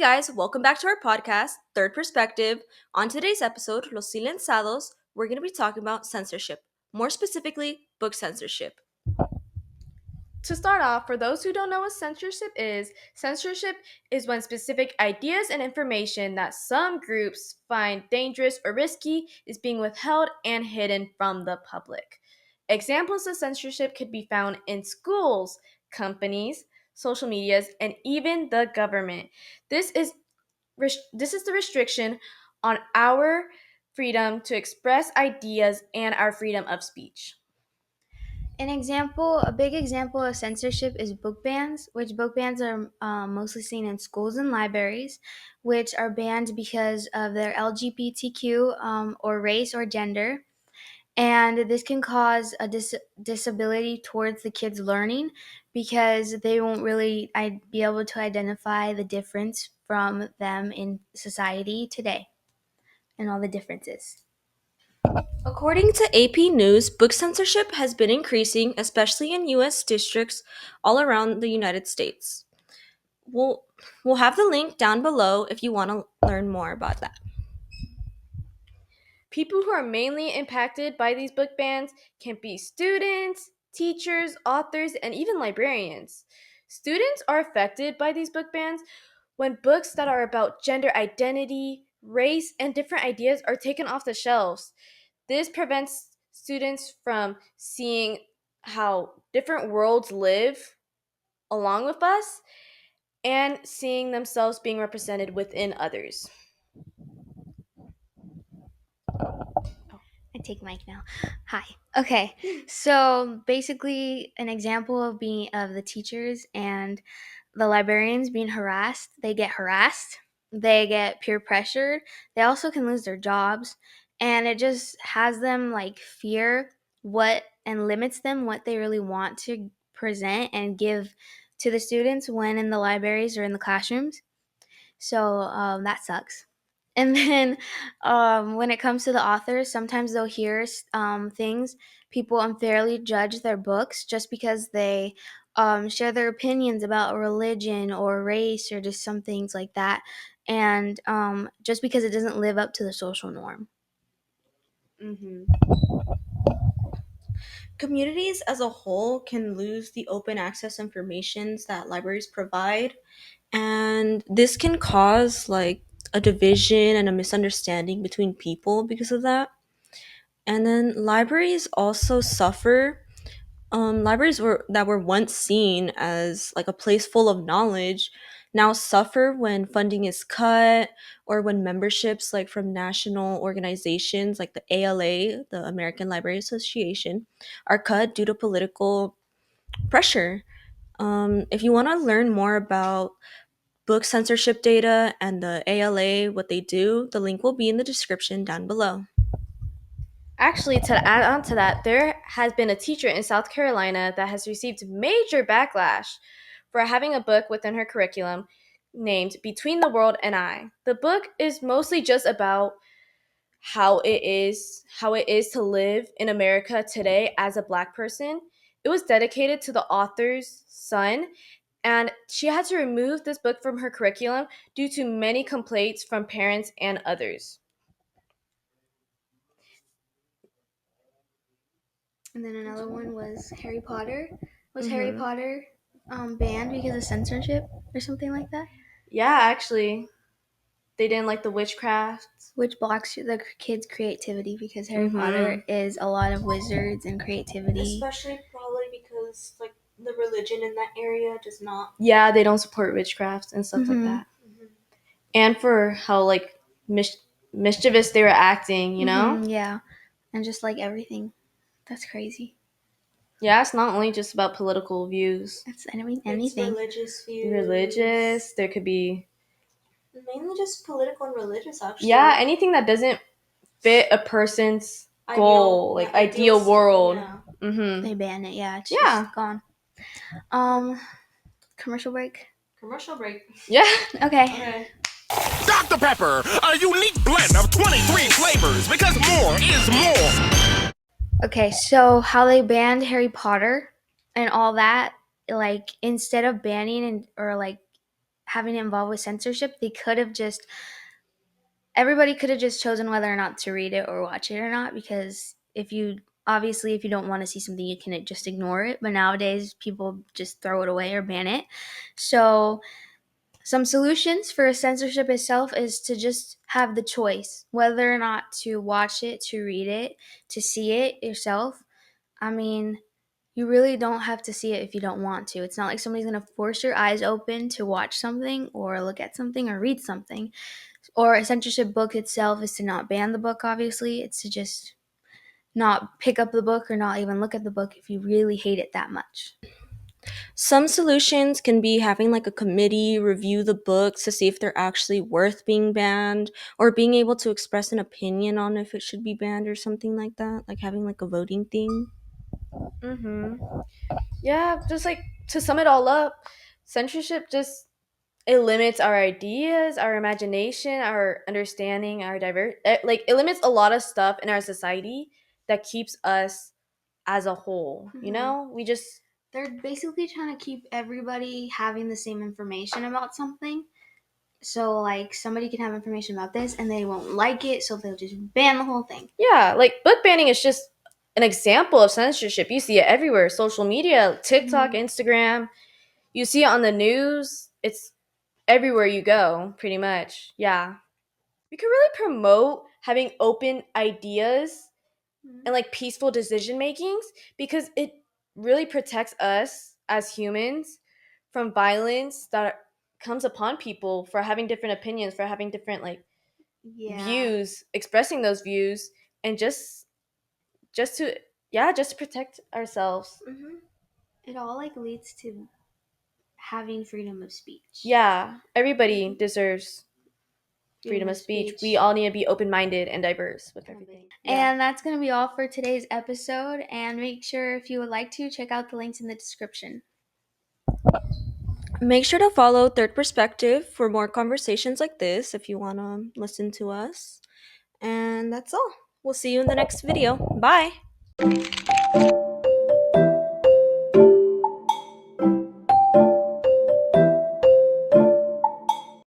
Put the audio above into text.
guys, welcome back to our podcast, Third Perspective. On today's episode, Los Silenciados, we're going to be talking about censorship, more specifically, book censorship. To start off, for those who don't know what censorship is when specific ideas and information that some groups find dangerous or risky is being withheld and hidden from the public. Examples of censorship could be found in schools, companies, social medias, and even the government. This is this is the restriction on our freedom to express ideas and our freedom of speech. A big example of censorship is book bans, which book bans are mostly seen in schools and libraries, which are banned because of their LGBTQ or race or gender. And this can cause a disability towards the kids learning because they won't really be able to identify the difference from them in society today and all the differences. According to AP News, book censorship has been increasing, especially in U.S. districts all around the United States. We'll, we'll have the link down below if you want to learn more about that. People who are mainly impacted by these book bans can be students, teachers, authors, and even librarians. Students are affected by these book bans when books that are about gender identity, race, and different ideas are taken off the shelves. This prevents students from seeing how different worlds live along with us and seeing themselves being represented within others. I take mic now. Hi. Okay. So basically an example of the teachers and the librarians being harassed, they get harassed, they get peer pressured, they also can lose their jobs, and it just has them like fear what and limits them what they really want to present and give to the students when in the libraries or in the classrooms. So that sucks. And then when it comes to the authors, sometimes they'll hear things. People unfairly judge their books just because they share their opinions about religion or race or just some things like that. And just because it doesn't live up to the social norm. Mm-hmm. Communities as a whole can lose the open access informations that libraries provide, and this can cause like a division and a misunderstanding between people because of that. And then libraries also suffer. Libraries that were once seen as like a place full of knowledge now suffer when funding is cut, or when memberships like from national organizations like the ALA, the American Library Association, are cut due to political pressure. If you want to learn more about book censorship data and the ALA, what they do, the link will be in the description down below. Actually, to add on to that, there has been a teacher in South Carolina that has received major backlash for having a book within her curriculum named Between the World and I. The book is mostly just about how it is to live in America today as a black person. It was dedicated to the author's son, and she had to remove this book from her curriculum due to many complaints from parents and others. And then another one was Harry Potter. Was Harry Mhm. Potter banned because of censorship or something like that? Yeah, actually, they didn't like the witchcraft. Which blocks the kids' creativity because Harry Mm-hmm. Potter is a lot of wizards and creativity. Especially probably because like the religion in that area does not. Yeah, they don't support witchcraft and stuff like Mm-hmm. that. And for how like mischievous they were acting, you know? Mm-hmm, yeah, and just like everything, that's crazy. Yeah, it's not only just about political views. It's Anything. religious views. Religious, there could be Mainly just political and religious, actually. yeah, anything that doesn't fit a person's goal, like ideal world. Yeah. Mm-hmm. They ban it. Yeah, it's Yeah. just gone. Um, commercial break. Commercial break. Yeah. Okay. Dr. Pepper, a unique blend of 23 flavors because more is more. Okay, so how they banned Harry Potter and all that, like instead of banning or like having it involved with censorship, they could have just everybody could have just chosen whether or not to read it or watch it or not, because if you don't want to see something, you can just ignore it, but nowadays people just throw it away or ban it. So some solutions for censorship itself is to just have the choice whether or not to watch it, to read it, to see it yourself. I mean, you really don't have to see it if you don't want to. It's not like somebody's going to force your eyes open to watch something or look at something or read something. Or a censorship book itself is to not ban the book, obviously. It's to just not pick up the book or not even look at the book if you really hate it that much. Some solutions can be having like a committee review the books to see if they're actually worth being banned, or being able to express an opinion on if it should be banned or something like that, like having like a voting thing. Mm-hmm. Yeah, just like to sum it all up, censorship just it limits our ideas, our imagination, our understanding, our like it limits a lot of stuff in our society that keeps us as a whole. You Mhm. know, we just They're basically trying to keep everybody having the same information about something. So, like, somebody can have information about this and they won't like it, so they'll just ban the whole thing. yeah, like book banning is just an example of censorship. You see it everywhere, social media, TikTok, Mhm. Instagram. You see it on the news. It's everywhere you go, pretty much. Yeah. We could really promote having open ideas and like peaceful decision makings because it really protects us as humans from violence that comes upon people for having different opinions, for having different like Yeah. views, expressing those views, and just to yeah, just to protect ourselves. hmm It all like leads to having freedom of speech. Yeah, everybody Mhm. deserves freedom Freedom of of speech. We speech. all need to be open minded and diverse with everything. Yeah. And that's going to be all for today's episode. And make sure, if you would like to, check out the links in the description. Make sure to follow Third Perspective for more conversations like this if you want to listen to us. And that's all. We'll see you in the next video. Bye.